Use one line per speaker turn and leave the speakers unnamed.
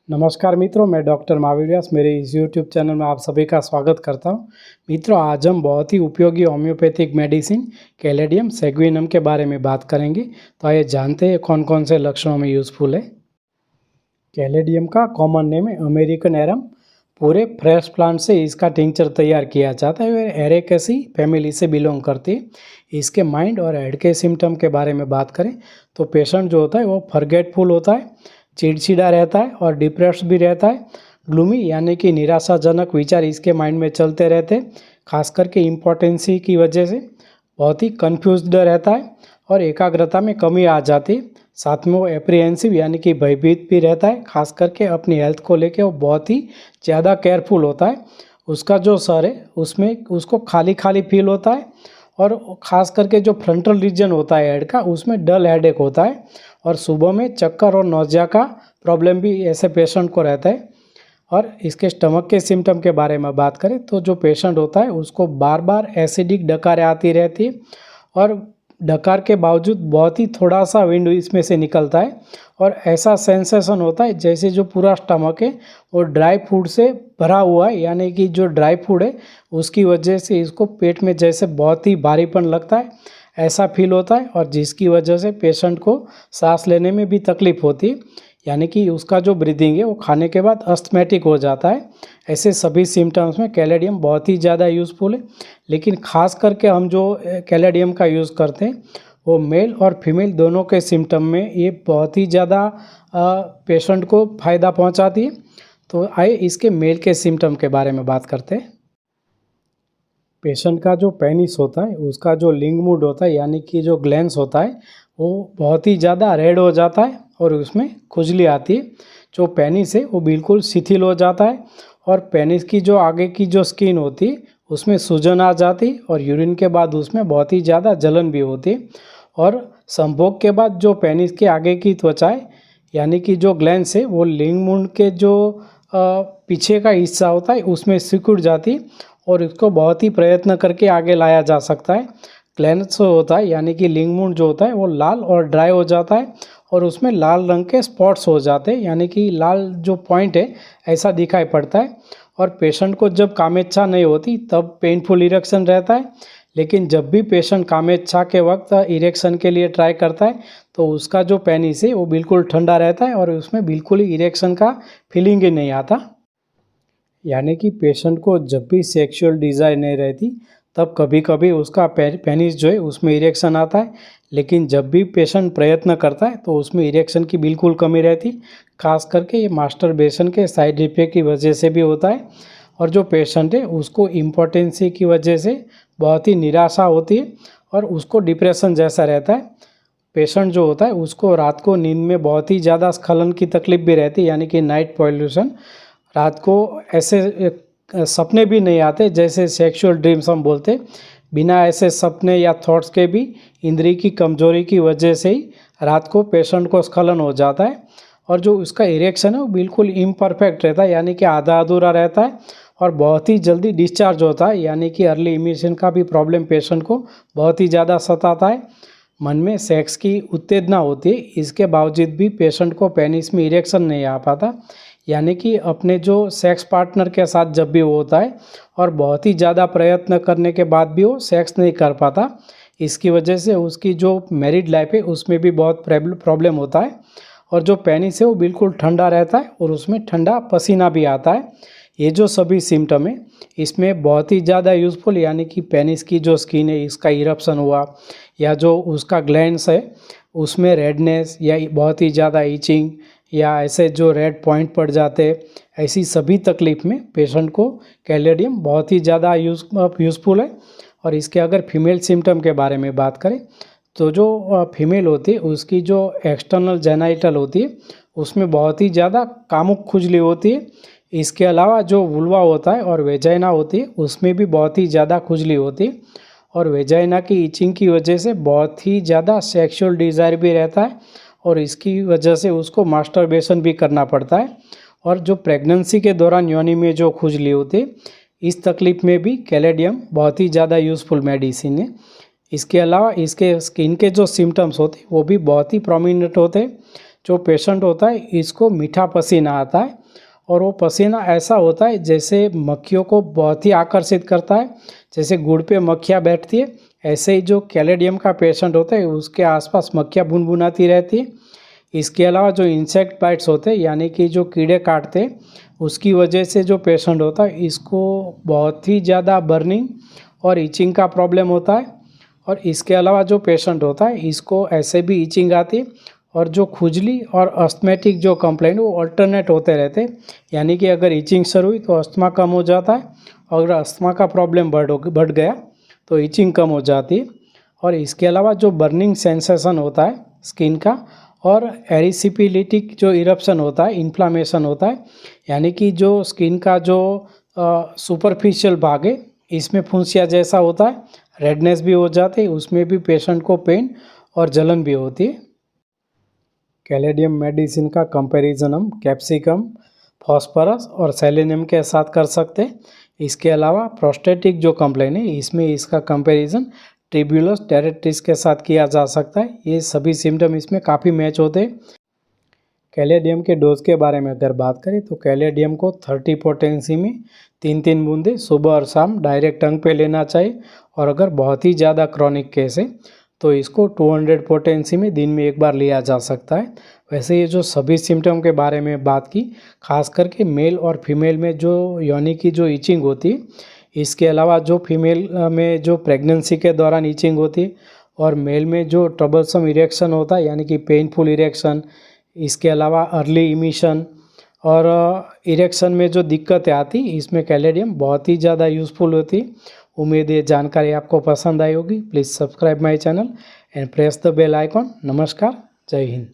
नमस्कार मित्रों, मैं डॉक्टर महावीर व्यास मेरे इस यूट्यूब चैनल में आप सभी का स्वागत करता हूं। मित्रों, आज हम बहुत ही उपयोगी होम्योपैथिक मेडिसिन कैलेडियम सैग्विनम के बारे में बात करेंगे। तो आइए जानते हैं कौन कौन से लक्षणों में यूज़फुल है। कैलेडियम का कॉमन नेम है अमेरिकन एरम। पूरे फ्रेश प्लांट से इसका टिंचर तैयार किया जाता है। वह एरेकेसी फैमिली से बिलोंग करती है। इसके माइंड और हेड के सिम्टम के बारे में बात करें तो पेशेंट जो होता है वो फॉरगेटफुल होता है, चिड़चिड़ा रहता है और डिप्रेस्ड भी रहता है। ग्लूमी यानी कि निराशाजनक विचार इसके माइंड में चलते रहते हैं, खास करके इम्पोर्टेंसी की वजह से बहुत ही कन्फ्यूज्ड रहता है और एकाग्रता में कमी आ जाती है। साथ में वो एप्रीहेंसिव यानी कि भयभीत भी रहता है, खास करके अपनी हेल्थ को लेके वो बहुत ही ज़्यादा केयरफुल होता है। उसका जो सर है उसमें उसको खाली खाली फील होता है और ख़ास करके जो फ्रंटल रीजन होता है हेड का उसमें डल हेडेक होता है और सुबह में चक्कर और नौजिया का प्रॉब्लम भी ऐसे पेशेंट को रहता है। और इसके स्टमक के सिम्टम के बारे में बात करें तो जो पेशेंट होता है उसको बार बार एसिडिक डकारें आती रहती है और डकार के बावजूद बहुत ही थोड़ा सा विंड इसमें से निकलता है और ऐसा सेंसेशन होता है जैसे जो पूरा स्टमक है वो ड्राई फूड से भरा हुआ है, यानी कि जो ड्राई फूड है उसकी वजह से इसको पेट में जैसे बहुत ही भारीपन लगता है, ऐसा फील होता है और जिसकी वजह से पेशेंट को सांस लेने में भी तकलीफ होती है, यानी कि उसका जो ब्रीदिंग है वो खाने के बाद अस्थमैटिक हो जाता है। ऐसे सभी सिम्टम्स में कैलेडियम बहुत ही ज़्यादा यूज़फुल है। लेकिन ख़ास करके हम जो कैलेडियम का यूज़ करते हैं वो मेल और फीमेल दोनों के सिम्टम में ये बहुत ही ज़्यादा पेशेंट को फ़ायदा पहुंचाती है। तो आइए इसके मेल के सिम्टम के बारे में बात करते हैं। पेशेंट का जो पेनिस होता है उसका जो लिंग मूड होता है यानी कि जो ग्लैंस होता है वो बहुत ही ज़्यादा रेड हो जाता है और उसमें खुजली आती है। जो पेनिस है वो बिल्कुल शिथिल हो जाता है और पेनिस की जो आगे की जो स्किन होती है उसमें सूजन आ जाती और यूरिन के बाद उसमें बहुत ही ज़्यादा जलन भी होती है। और संभोग के बाद जो पेनिस के आगे की त्वचा है यानी कि जो ग्लैंस है वो लिंग मूड के जो पीछे का हिस्सा होता है उसमें सिकुड़ जाती और इसको बहुत ही प्रयत्न करके आगे लाया जा सकता है। ग्लैंस होता है यानी कि लिंग मूड जो होता है वो लाल और ड्राई हो जाता है और उसमें लाल रंग के स्पॉट्स हो जाते हैं, यानी कि लाल जो पॉइंट है ऐसा दिखाई पड़ता है। और पेशेंट को जब कामेच्छा नहीं होती तब पेनफुल इरेक्शन रहता है, लेकिन जब भी पेशेंट कामेच्छा के वक्त इरेक्शन के लिए ट्राई करता है तो उसका जो पेनिस है वो बिल्कुल ठंडा रहता है और उसमें बिल्कुल ही इरेक्शन का फीलिंग ही नहीं आता। यानी कि पेशेंट को जब भी सेक्सुअल डिज़ायर नहीं रहती तब कभी कभी उसका पेनिस जो है उसमें इरेक्शन आता है, लेकिन जब भी पेशेंट प्रयत्न करता है तो उसमें इरेक्शन की बिल्कुल कमी रहती। खास करके ये मास्टरबेशन के साइड इफेक्ट की वजह से भी होता है और जो पेशेंट है उसको इम्पोर्टेंसी की वजह से बहुत ही निराशा होती है और उसको डिप्रेशन जैसा रहता है। पेशेंट जो होता है उसको रात को नींद में बहुत ही ज़्यादा स्खलन की तकलीफ भी रहती है, यानी कि नाइट पॉल्यूशन। रात को ऐसे सपने भी नहीं आते जैसे सेक्सुअल ड्रीम्स हम बोलते। बिना ऐसे सपने या थॉट्स के भी इंद्रिय की कमजोरी की वजह से ही रात को पेशेंट को स्खलन हो जाता है और जो उसका इरेक्शन है वो बिल्कुल इम्परफेक्ट रहता है, यानी कि आधा अधूरा रहता है और बहुत ही जल्दी डिस्चार्ज होता है, यानी कि अर्ली इमिशन का भी प्रॉब्लम पेशेंट को बहुत ही ज़्यादा सताता है। मन में सेक्स की उत्तेजना होती है, इसके बावजूद भी पेशेंट को पेनिस में इरेक्शन नहीं आ पाता, यानी कि अपने जो सेक्स पार्टनर के साथ जब भी वो होता है और बहुत ही ज़्यादा प्रयत्न करने के बाद भी वो सेक्स नहीं कर पाता। इसकी वजह से उसकी जो मैरिड लाइफ है उसमें भी बहुत प्रॉब्लम होता है और जो पेनिस है वो बिल्कुल ठंडा रहता है और उसमें ठंडा पसीना भी आता है। ये जो सभी सिम्टम है इसमें बहुत ही ज़्यादा यूज़फुल, यानी कि पेनिस की जो स्किन है इसका इरप्शन हुआ या जो उसका ग्लैंड्स है उसमें रेडनेस या बहुत ही ज़्यादा ईचिंग या ऐसे जो रेड पॉइंट पड़ जाते, ऐसी सभी तकलीफ में पेशेंट को कैलेडियम बहुत ही ज़्यादा यूज़फुल है। और इसके अगर फीमेल सिम्टम के बारे में बात करें तो जो फीमेल होती है उसकी जो एक्सटर्नल जेनाइटल होती है उसमें बहुत ही ज़्यादा कामुक खुजली होती है। इसके अलावा जो वुल्वा होता है और वेजाइना होती है उसमें भी बहुत ही ज़्यादा खुजली होती है और वेजाइना की इचिंग की वजह से बहुत ही ज़्यादा सेक्सुअल डिज़ायर भी रहता है और इसकी वजह से उसको मास्टरबेशन भी करना पड़ता है। और जो प्रेगनेंसी के दौरान योनि में जो खुजली होती है इस तकलीफ़ में भी कैलेडियम बहुत ही ज़्यादा यूज़फुल मेडिसिन है। इसके अलावा इसके स्किन के जो सिम्टम्स होते हैं वो भी बहुत ही प्रोमिनेंट होते हैं, जो पेशेंट होता है इसको मीठा पसीना आता है और वो पसीना ऐसा होता है जैसे मक्खियों को बहुत ही आकर्षित करता है, जैसे गुड़ पे मक्खियाँ बैठती है ऐसे ही जो कैलेडियम का पेशेंट होता है उसके आसपास मक्खियाँ भुनभुनाती रहती है। इसके अलावा जो इंसेक्ट बाइट्स होते हैं यानी कि जो कीड़े काटते हैं उसकी वजह से जो पेशेंट होता है इसको बहुत ही ज़्यादा बर्निंग और इचिंग का प्रॉब्लम होता है। और इसके अलावा जो पेशेंट होता है इसको ऐसे भी इचिंग आती है और जो खुजली और अस्थमेटिक जो कंप्लेंट वो अल्टरनेट होते रहते हैं, यानी कि अगर इचिंग शुरू हुई तो अस्थमा कम हो जाता है और अगर अस्थमा का प्रॉब्लम बढ़ गया तो इचिंग कम हो जाती है। और इसके अलावा जो बर्निंग सेंसेशन होता है स्किन का और एरिसिपिलिटिक जो इरप्शन होता है, इन्फ्लामेशन होता है, यानी कि जो स्किन का जो सुपरफिशियल भाग है इसमें फुंसिया जैसा होता है, रेडनेस भी हो जाती है, उसमें भी पेशेंट को पेन और जलन भी होती है। कैलेडियम मेडिसिन का कंपैरिजन हम कैप्सिकम, फॉस्फोरस और सेलेनियम के साथ कर सकते हैं। इसके अलावा प्रोस्टेटिक जो कंप्लेन है इसमें इसका कंपैरिजन ट्रिब्यूलस टेरेट्रिस के साथ किया जा सकता है। ये सभी सिम्टम इसमें काफ़ी मैच होते हैं। कैलेडियम के डोज के बारे में अगर बात करें तो कैलेडियम को 30 पोटेंसी में 3-3 बूंदे सुबह और शाम डायरेक्ट टंग पे लेना चाहिए और अगर बहुत ही ज़्यादा क्रॉनिक केस है तो इसको 200 पोटेंसी में दिन में एक बार लिया जा सकता है। वैसे ये जो सभी सिम्टम के बारे में बात की, खास करके मेल और फीमेल में जो योनि की जो इचिंग होती है, इसके अलावा जो फीमेल में जो प्रेगनेंसी के दौरान इचिंग होती है और मेल में जो ट्रबलसम इरेक्शन होता है यानी कि पेनफुल इरेक्शन, इसके अलावा अर्ली इमिशन और इरेक्शन में जो दिक्कतें आती इसमें कैलेडियम बहुत ही ज़्यादा यूज़फुल होती। उम्मीद है जानकारी आपको पसंद आई होगी। Please subscribe my channel and press the bell icon. नमस्कार, जय हिंद।